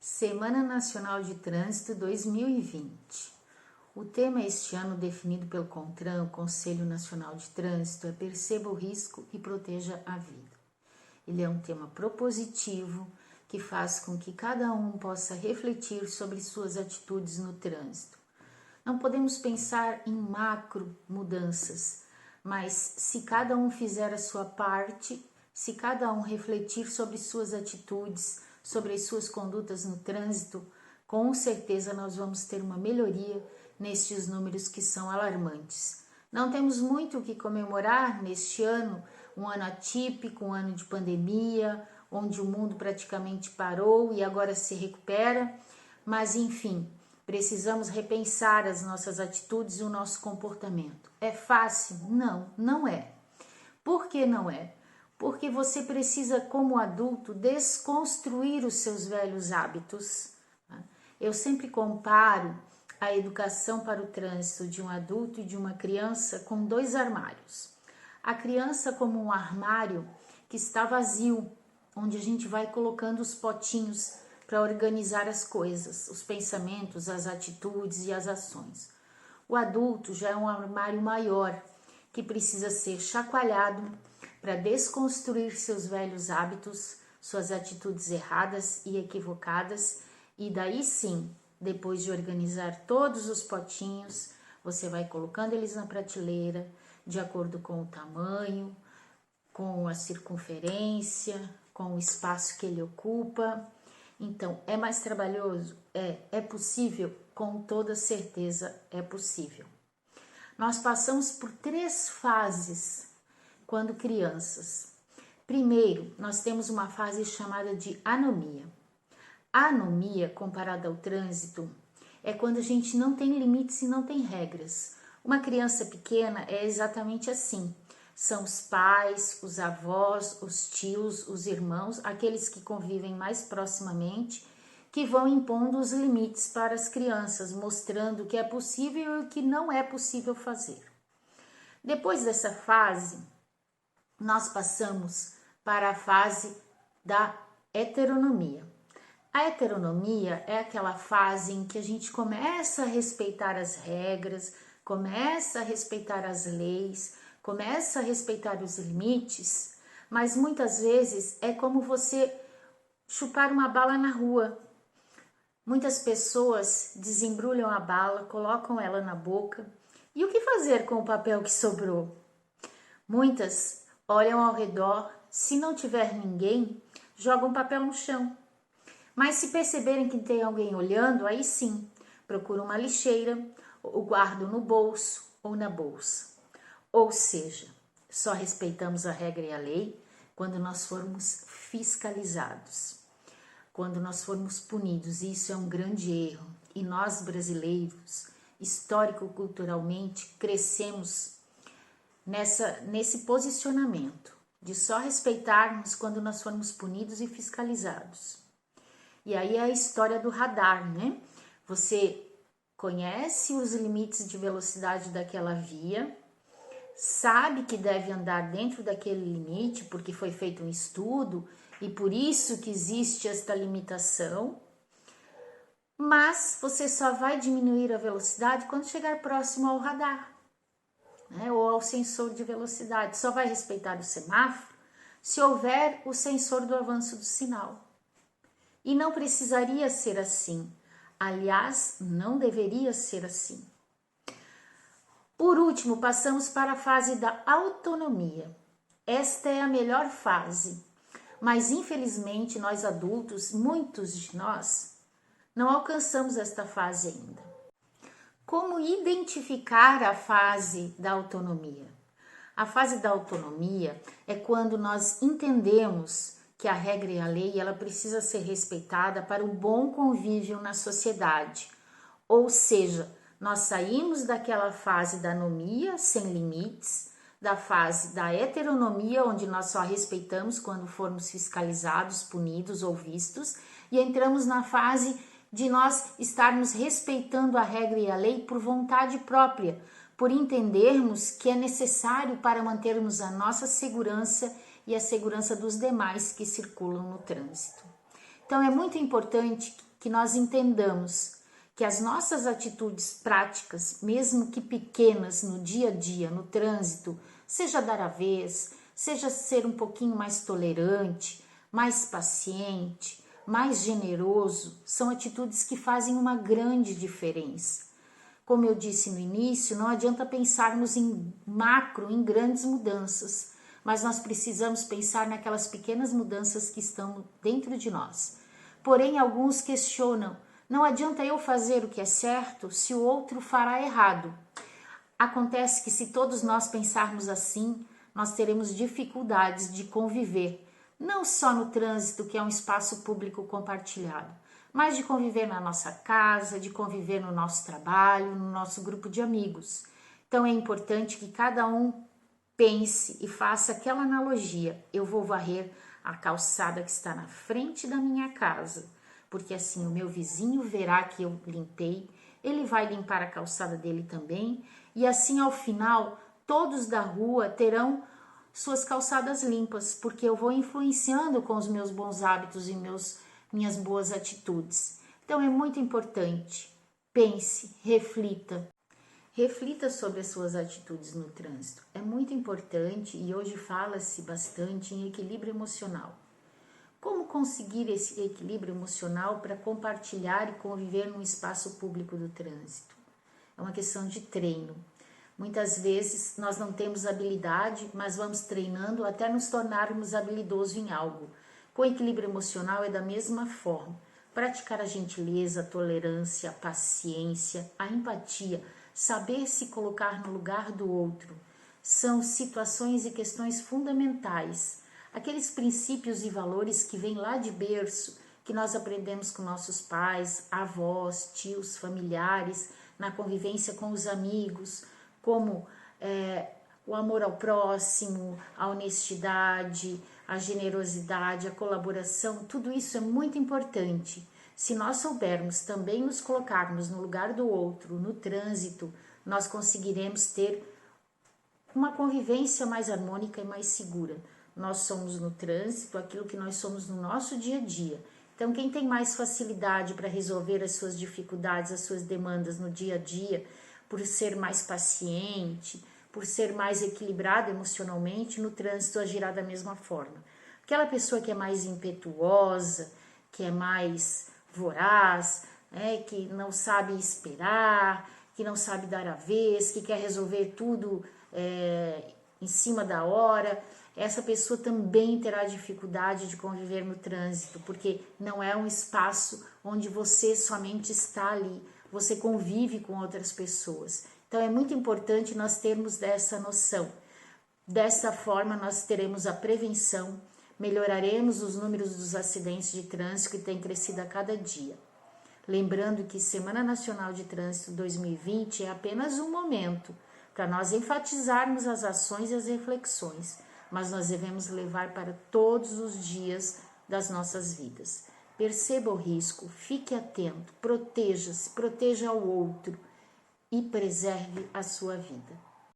Semana Nacional de Trânsito 2020. O tema este ano definido pelo CONTRAN, o Conselho Nacional de Trânsito, é Perceba o Risco e Proteja a Vida. Ele é um tema propositivo que faz com que cada um possa refletir sobre suas atitudes no trânsito. Não podemos pensar em macro mudanças, mas se cada um fizer a sua parte, se cada um refletir sobre suas atitudes, sobre as suas condutas no trânsito, com certeza nós vamos ter uma melhoria nestes números que são alarmantes. Não temos muito o que comemorar neste ano, um ano atípico, um ano de pandemia, onde o mundo praticamente parou e agora se recupera, mas enfim, precisamos repensar as nossas atitudes e o nosso comportamento. É fácil? Não, não é. Por que não é? Porque você precisa, como adulto, desconstruir os seus velhos hábitos. Eu sempre comparo a educação para o trânsito de um adulto e de uma criança com dois armários. A criança como um armário que está vazio, onde a gente vai colocando os potinhos para organizar as coisas, os pensamentos, as atitudes e as ações. O adulto já é um armário maior, que precisa ser chacoalhado para desconstruir seus velhos hábitos, suas atitudes erradas e equivocadas, e daí sim, depois de organizar todos os potinhos, você vai colocando eles na prateleira, de acordo com o tamanho, com a circunferência, com o espaço que ele ocupa. Então, é mais trabalhoso? É possível? Com toda certeza é possível. Nós passamos por 3 fases quando crianças. Primeiro, nós temos uma fase chamada de anomia. A anomia, comparada ao trânsito, é quando a gente não tem limites e não tem regras. Uma criança pequena é exatamente assim. São os pais, os avós, os tios, os irmãos, aqueles que convivem mais proximamente, que vão impondo os limites para as crianças, mostrando o que é possível e o que não é possível fazer. Depois dessa fase, nós passamos para a fase da heteronomia. A heteronomia é aquela fase em que a gente começa a respeitar as regras, começa a respeitar as leis, começa a respeitar os limites, mas muitas vezes é como você chupar uma bala na rua. Muitas pessoas desembrulham a bala, colocam ela na boca. E o que fazer com o papel que sobrou? Muitas olham ao redor, se não tiver ninguém, jogam papel no chão. Mas se perceberem que tem alguém olhando, aí sim, procuram uma lixeira, o guardam no bolso ou na bolsa. Ou seja, só respeitamos a regra e a lei quando nós formos fiscalizados, quando nós formos punidos, e isso é um grande erro. E nós brasileiros, histórico-culturalmente, crescemos nesse posicionamento de só respeitarmos quando nós formos punidos e fiscalizados. E aí é a história do radar, né? Você conhece os limites de velocidade daquela via, sabe que deve andar dentro daquele limite, porque foi feito um estudo e por isso que existe esta limitação, mas você só vai diminuir a velocidade quando chegar próximo ao radar, né, ou ao sensor de velocidade. Só vai respeitar o semáforo se houver o sensor do avanço do sinal. E não precisaria ser assim. Aliás, não deveria ser assim. Por último, passamos para a fase da autonomia. Esta é a melhor fase, mas infelizmente nós adultos, muitos de nós, não alcançamos esta fase ainda. Como identificar a fase da autonomia? A fase da autonomia é quando nós entendemos que a regra e a lei ela precisa ser respeitada para o bom convívio na sociedade. Ou seja, nós saímos daquela fase da anomia, sem limites, da fase da heteronomia, onde nós só respeitamos quando formos fiscalizados, punidos ou vistos, e entramos na fase de nós estarmos respeitando a regra e a lei por vontade própria, por entendermos que é necessário para mantermos a nossa segurança e a segurança dos demais que circulam no trânsito. Então é muito importante que nós entendamos que as nossas atitudes práticas, mesmo que pequenas no dia a dia, no trânsito, seja dar a vez, seja ser um pouquinho mais tolerante, mais paciente, mais generoso, são atitudes que fazem uma grande diferença. Como eu disse no início, não adianta pensarmos em macro, em grandes mudanças, mas nós precisamos pensar naquelas pequenas mudanças que estão dentro de nós. Porém, alguns questionam, não adianta eu fazer o que é certo se o outro fará errado. Acontece que se todos nós pensarmos assim, nós teremos dificuldades de conviver, não só no trânsito, que é um espaço público compartilhado, mas de conviver na nossa casa, de conviver no nosso trabalho, no nosso grupo de amigos. Então é importante que cada um pense e faça aquela analogia. Eu vou varrer a calçada que está na frente da minha casa, porque assim o meu vizinho verá que eu limpei, ele vai limpar a calçada dele também, e assim ao final todos da rua terão suas calçadas limpas, porque eu vou influenciando com os meus bons hábitos e minhas boas atitudes. Então é muito importante. Pense, reflita sobre as suas atitudes no trânsito. É muito importante e hoje fala-se bastante em equilíbrio emocional. Como conseguir esse equilíbrio emocional para compartilhar e conviver num espaço público do trânsito? É uma questão de treino. Muitas vezes nós não temos habilidade, mas vamos treinando até nos tornarmos habilidosos em algo. Com equilíbrio emocional é da mesma forma. Praticar a gentileza, a tolerância, a paciência, a empatia, saber se colocar no lugar do outro, são situações e questões fundamentais. Aqueles princípios e valores que vêm lá de berço, que nós aprendemos com nossos pais, avós, tios, familiares, na convivência com os amigos, como o amor ao próximo, a honestidade, a generosidade, a colaboração, tudo isso é muito importante. Se nós soubermos também nos colocarmos no lugar do outro, no trânsito, nós conseguiremos ter uma convivência mais harmônica e mais segura. Nós somos no trânsito aquilo que nós somos no nosso dia a dia. Então, quem tem mais facilidade para resolver as suas dificuldades, as suas demandas no dia a dia, por ser mais paciente, por ser mais equilibrado emocionalmente, no trânsito agirá da mesma forma. Aquela pessoa que é mais impetuosa, que é mais voraz, que não sabe esperar, que não sabe dar a vez, que quer resolver tudo em cima da hora, essa pessoa também terá dificuldade de conviver no trânsito, porque não é um espaço onde você somente está ali, você convive com outras pessoas. Então é muito importante nós termos dessa noção. Dessa forma nós teremos a prevenção, melhoraremos os números dos acidentes de trânsito que têm crescido a cada dia. Lembrando que Semana Nacional de Trânsito 2020 é apenas um momento para nós enfatizarmos as ações e as reflexões, mas nós devemos levar para todos os dias das nossas vidas. Perceba o risco, fique atento, proteja-se, proteja o outro e preserve a sua vida.